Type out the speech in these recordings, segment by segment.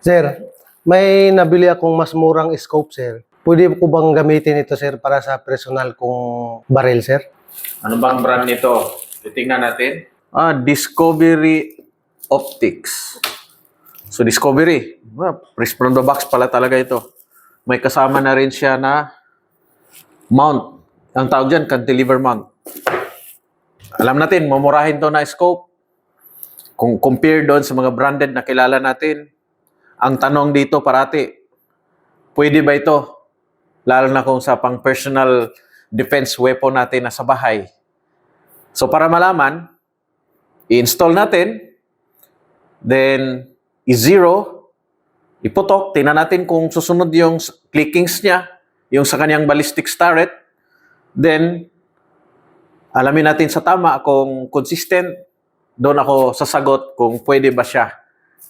Sir, may nabili akong mas murang scope, sir. Pwede ko bang gamitin ito, sir, para sa personal kong baril, sir? Ano bang brand nito? Titingnan natin. Discovery Optics. So, Discovery. Fresh from the box pala talaga ito. May kasama na rin siya na mount. Ang tawag dyan, cantilever mount. Alam natin, mamurahin to na scope. Kung compare doon sa mga branded na kilala natin, ang tanong dito parati, pwede ba ito? Lalo na kung sa pang personal defense weapon natin na sa bahay. So para malaman, i-install natin, then i-zero, iputok, tingnan natin kung susunod yung clickings niya, yung sa kanyang ballistic turret, then alamin natin sa tama kung consistent, doon ako sasagot kung pwede ba siya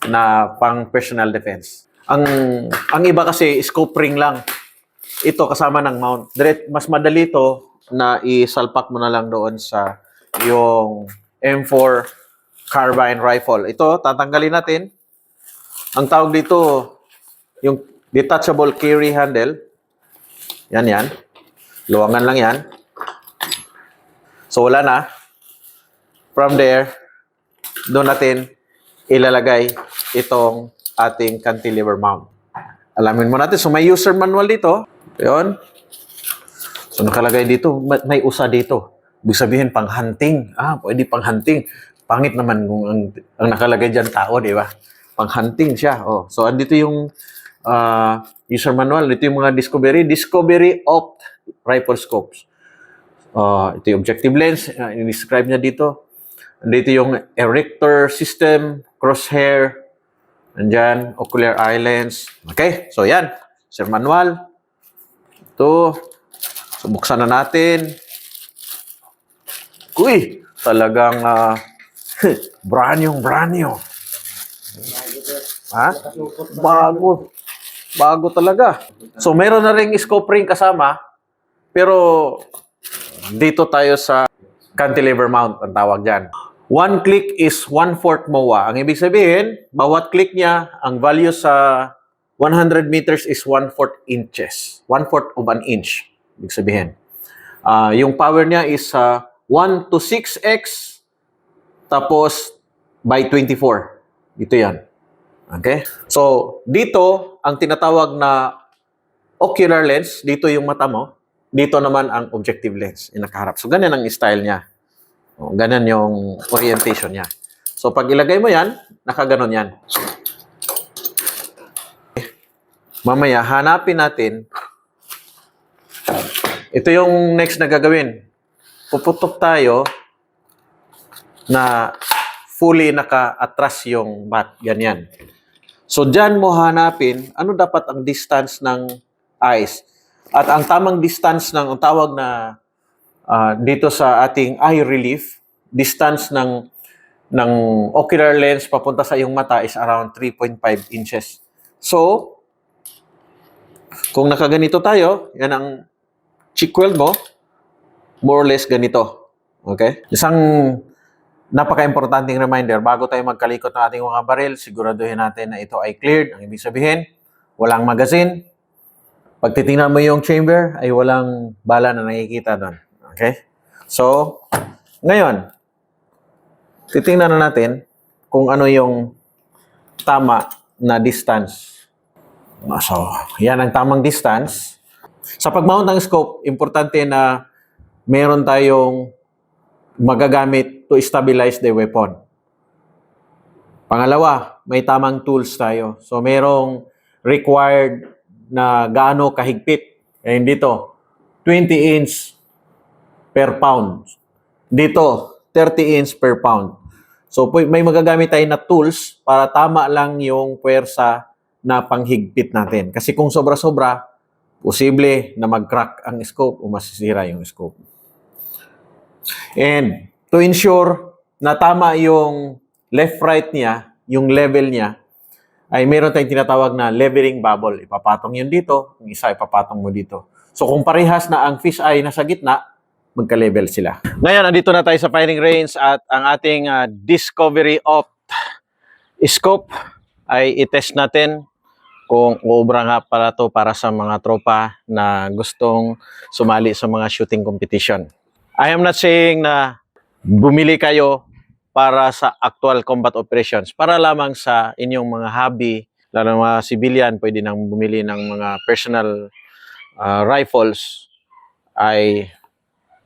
na pang personal defense. Ang iba kasi scope ring lang. Ito kasama ng mount. Mas madali ito na isalpak mo na lang doon sa yung M4 carbine rifle. Ito, tatanggalin natin. Ang tawag dito, yung detachable carry handle. Yan. Luwangan lang yan. So, wala na. From there, doon natin ilalagay itong ating cantilever mount. Alamin mo natin. So, may user manual dito. Yun. So, nakalagay dito. May usa dito. Ibig sabihin, pang-hunting. Pwede pang-hunting. Pangit naman kung ang nakalagay dyan tao, di ba? Pang-hunting siya. Oh. So, andito yung user manual. Ito yung mga Discovery Opt rifle scopes. Ito yung objective lens. I-describe niya dito. Dito yung erector system, crosshair, andyan, ocular eye lens. Okay, so yan. Sir manual. Ito. So, buksan na natin. Uy, talagang brand new. Ha? Bago talaga. So, meron na ring scope ring kasama. Pero, dito tayo sa cantilever mount, ang tawag dyan. One click is 1/4 MOA. Ang ibig sabihin, bawat click niya, ang value sa 100 meters is 1/4 inches. 1/4 of an inch. Ibig sabihin. Yung power niya is 1 to 6x tapos by 24. Ito yan. Okay? So, dito, ang tinatawag na ocular lens, dito yung mata mo. Dito naman ang objective lens, yung nakaharap. So, ganyan ang style niya. Ganyan yung orientation niya. So, pag ilagay mo yan, nakaganon yan. Mamaya, hanapin natin. Ito yung next na gagawin. Puputok tayo na fully naka-atras yung bat. Ganyan. So, dyan mo hanapin, ano dapat ang distance ng eyes. At ang tamang distance ng, ang tawag na dito sa ating eye relief, distance ng ocular lens papunta sa iyong mata is around 3.5 inches. So, kung nakaganito tayo, yan ang cheek weld mo, more or less ganito. Okay? Isang napaka-importanting reminder, bago tayo magkalikot ng ating mga baril, siguraduhin natin na ito ay cleared. Ang ibig sabihin, walang magazine. Pag titingnan mo yung chamber, ay walang bala na nakikita doon. Okay? So, ngayon, titingnan na natin kung ano yung tama na distance. So, yan ang tamang distance. Sa pag-mount ng scope, importante na meron tayong magagamit to stabilize the weapon. Pangalawa, may tamang tools tayo. So, merong required na gaano kahigpit. Ngayon dito, 20 inch per pound. Dito, 30 inch per pound. So, may magagamit tayo na tools para tama lang yung puwersa na panghigpit natin. Kasi kung sobra-sobra, posible na mag-crack ang scope o masisira yung scope. And to ensure na tama yung left-right niya, yung level niya, ay meron tayong tinatawag na leveling bubble. Ipapatong yun dito, yung isa ipapatong mo dito. So, kung parehas na ang fish eye nasa gitna, magka-level sila. Ngayon, andito na tayo sa firing range at ang ating Discovery Opt scope ay itest natin kung uubra nga pala to para sa mga tropa na gustong sumali sa mga shooting competition. I am not saying na bumili kayo para sa actual combat operations, para lamang sa inyong mga hobby, lalo ng mga civilian, pwede nang bumili ng mga personal rifles, ay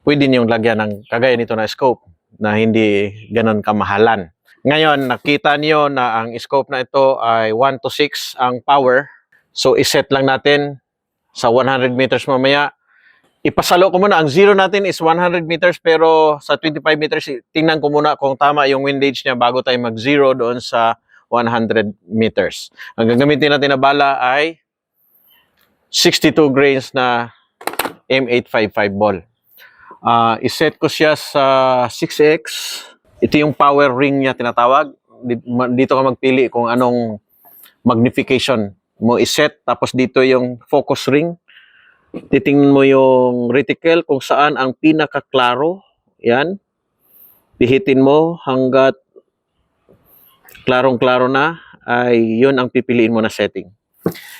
pwede niyong lagyan ng kagaya nito na scope na hindi ganon kamahalan. Ngayon, nakita niyo na ang scope na ito ay 1 to 6 ang power. So, iset lang natin sa 100 meters mamaya. Ipasalo ko muna. Ang zero natin is 100 meters pero sa 25 meters, tingnan ko muna kung tama yung windage niya bago tayo mag-zero doon sa 100 meters. Ang gagamitin natin na bala ay 62 grains na M855 ball. Iset ko siya sa 6X. Ito yung power ring niya tinatawag. Dito ka magpili kung anong magnification mo iset. Tapos dito yung focus ring. Titingnan mo yung reticle kung saan ang pinakaklaro. Yan. Pihitin mo hanggat klarong-klaro na, ay yun ang pipiliin mo na setting.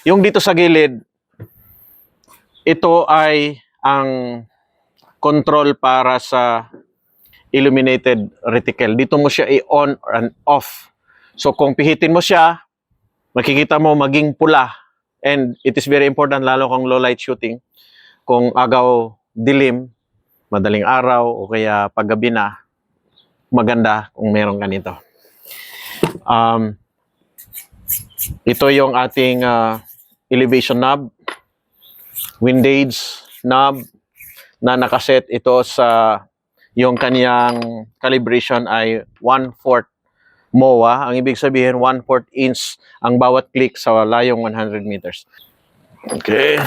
Yung dito sa gilid, ito ay ang control para sa illuminated reticle. Dito mo siya i-on and off. So kung pihitin mo siya, makikita mo maging pula. And it is very important lalo kung low light shooting. Kung agaw dilim, madaling araw o kaya paggabi na, maganda kung meron ganito. Ito yung ating elevation knob, windage knob na nakaset ito sa yung kaniyang calibration ay 1/4 MOA. Ang ibig sabihin 1/4 inch ang bawat click sa layong 100 meters. Okay.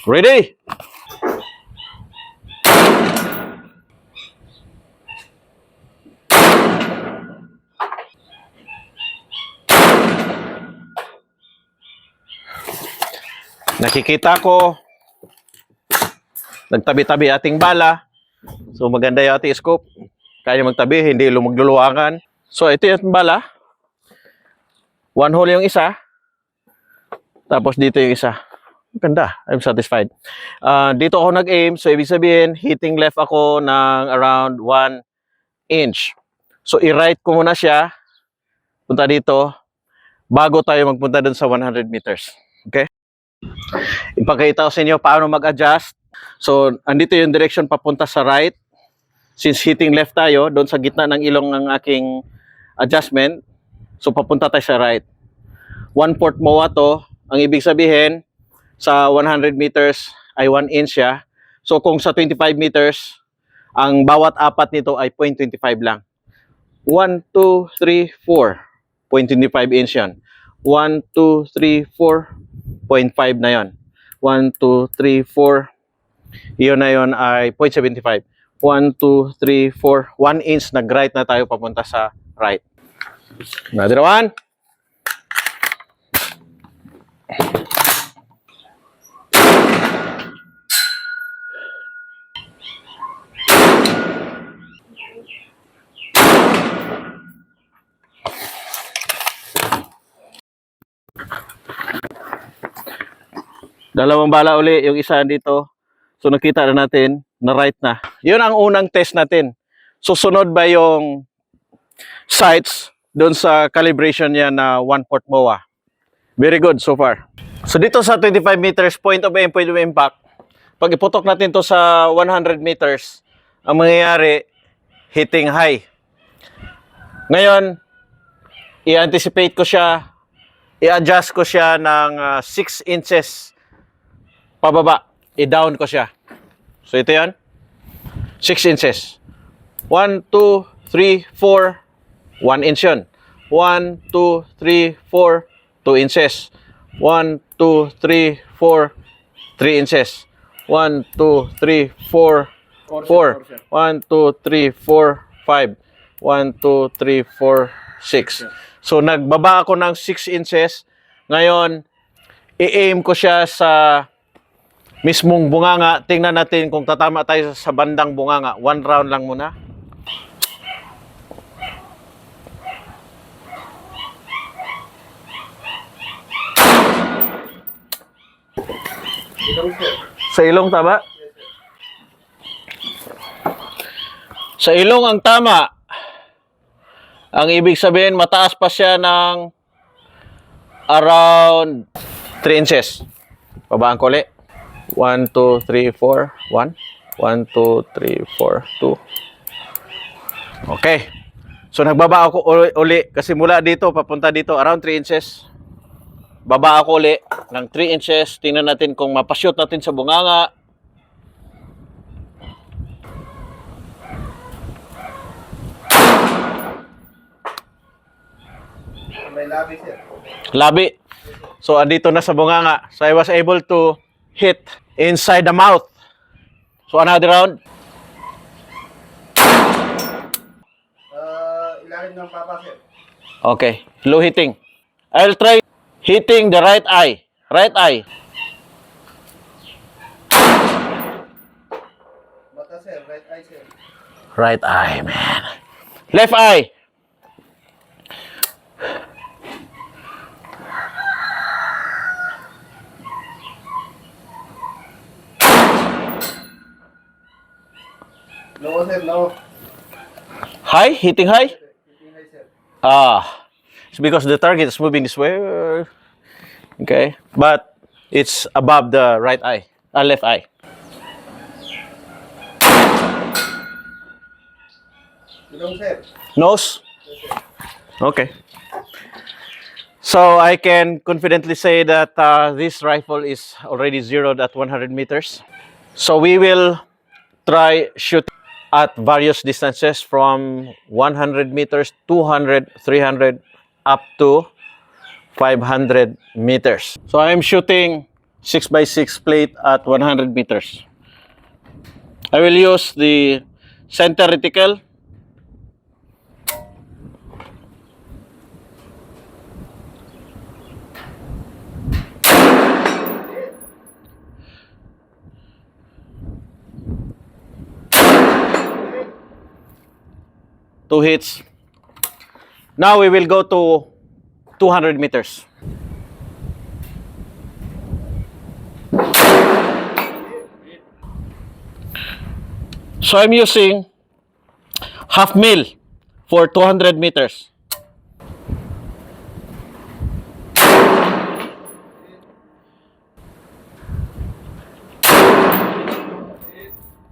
Ready? Nakikita ko nagtabi-tabi ating bala. So maganda yung ating scope. Kaya magtabi, hindi magluluwangan. So ito yung bala. One hole yung isa. Tapos dito yung isa. Maganda. I'm satisfied. Dito ako nag-aim. So ibig sabihin, hitting left ako ng around 1 inch. So i-right ko muna siya. Punta dito. Bago tayo magpunta dun sa 100 meters. Okay? Ipakita ko sa inyo paano mag-adjust. So, andito yung direction papunta sa right. Since hitting left tayo, doon sa gitna ng ilong ng aking adjustment. So, papunta tayo sa right. 1/4 MOA to. Ang ibig sabihin, sa 100 meters ay 1 inch siya. So, kung sa 25 meters, ang bawat apat nito ay 0.25 lang. 1, 2, 3, 4. 0.25 inch yan. 1, 2, 3, 4. 0.5 na yon. 1, 2, 3, 4. Iyon na yon ay 0.75. 1, 2, 3, 4. 1 inch nag-right na tayo papunta sa right. Another one. Dalawang bala uli, yung isa dito. So nakita na natin na right na. Yun ang unang test natin. Susunod ba yung sights doon sa calibration niya na 1/4 MOA? Very good so far. So dito sa 25 meters, point of aim, point of impact. Pag iputok natin to sa 100 meters, ang mangyayari, hitting high. Ngayon, i-anticipate ko siya, i-adjust ko siya ng 6 inches pababa. I-down ko siya. So ito yan. 6 inches. 1, 2, 3, 4. 1 inch yun. 1, 2, 3, 4. 2 inches. 1, 2, 3, 4. 3 inches. 1, 2, 3, 4. 4. 1, 2, 3, 4, 5. 1, 2, 3, 4, 6. So nagbaba ako ng 6 inches. Ngayon, i-aim ko siya sa mismong bunganga. Tingnan natin kung tatama tayo sa bandang bunganga. 1 round lang muna. Sa ilong tama? Sa ilong ang tama. Ang ibig sabihin, mataas pa siya ng around 3 inches. Babaan ko ulit. 1, 2, 3, 4. 1. 1, 2, 3, 4, 2. Okay. So, nagbaba ako uli. Kasi mula dito, papunta dito, around 3 inches. Baba ako uli ng 3 inches. Tingnan natin kung mapashoot natin sa bunganga. May labi, sir. Labi. So, andito na sa bunganga. So, I was able to hit inside the mouth. So, another round. Ilalim ng papa, sir. Okay. Low hitting. I'll try hitting the right eye. Right eye. Mata, sir. Right eye, sir. Right eye, man. Left eye. No, sir. No. High? Hitting high? Hitting high, sir. It's because the target is moving this way. Okay. But it's above the right eye. Left eye. Ilong, sir. Nose? Okay. So I can confidently say that this rifle is already zeroed at 100 meters. So we will try shoot at various distances from 100 meters, 200, 300, up to 500 meters. So I'm shooting 6x6 plate at 100 meters. I will use the center reticle. Two hits. Now we will go to 200 meters. So I'm using half mil for 200 meters.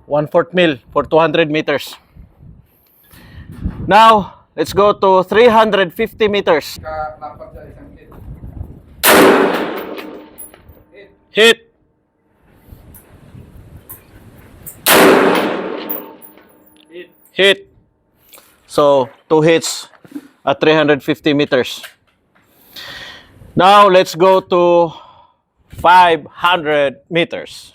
One-fourth mil for 200 meters. Now, let's go to 350 meters. Hit. Hit. So, 2 hits at 350 meters. Now, let's go to 500 meters.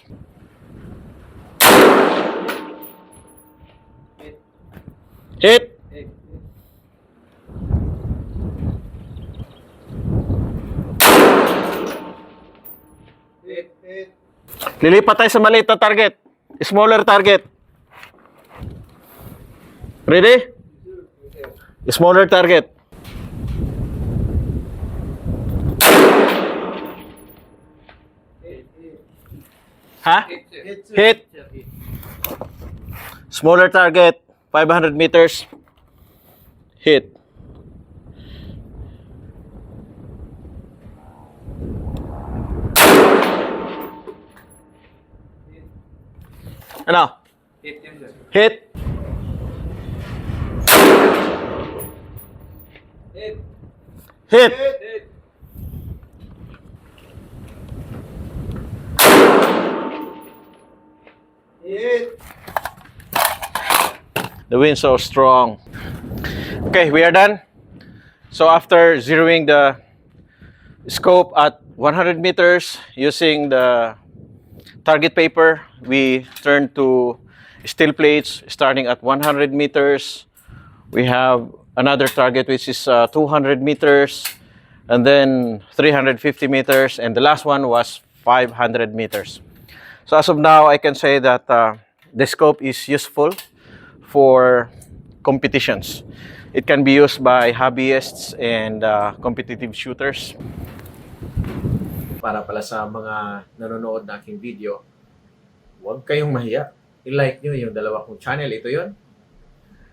Hit. Lilipat tayo sa maliit na target. Smaller target. Ready? Smaller target. Ha? Hit. Smaller target. 500 meters. Hit. Ano? Hit. Hit. The wind so strong. Okay, we are done. So after zeroing the scope at 100 meters using the target paper, we turn to steel plates starting at 100 meters. We have another target which is 200 meters, and then 350 meters, and the last one was 500 meters. So as of now, I can say that the scope is useful for competitions. It can be used by hobbyists and competitive shooters. Para pala sa mga nanonood na aking video, huwag kayong mahiya. I-like nyo yung dalawa kong channel. Ito yon.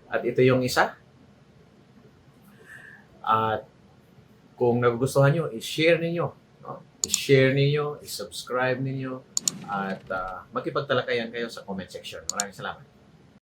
At ito yung isa. At kung nagugustuhan nyo, i-share ninyo. No? I-share ninyo, i-subscribe ninyo, at makipagtalakayan kayo sa comment section. Maraming salamat.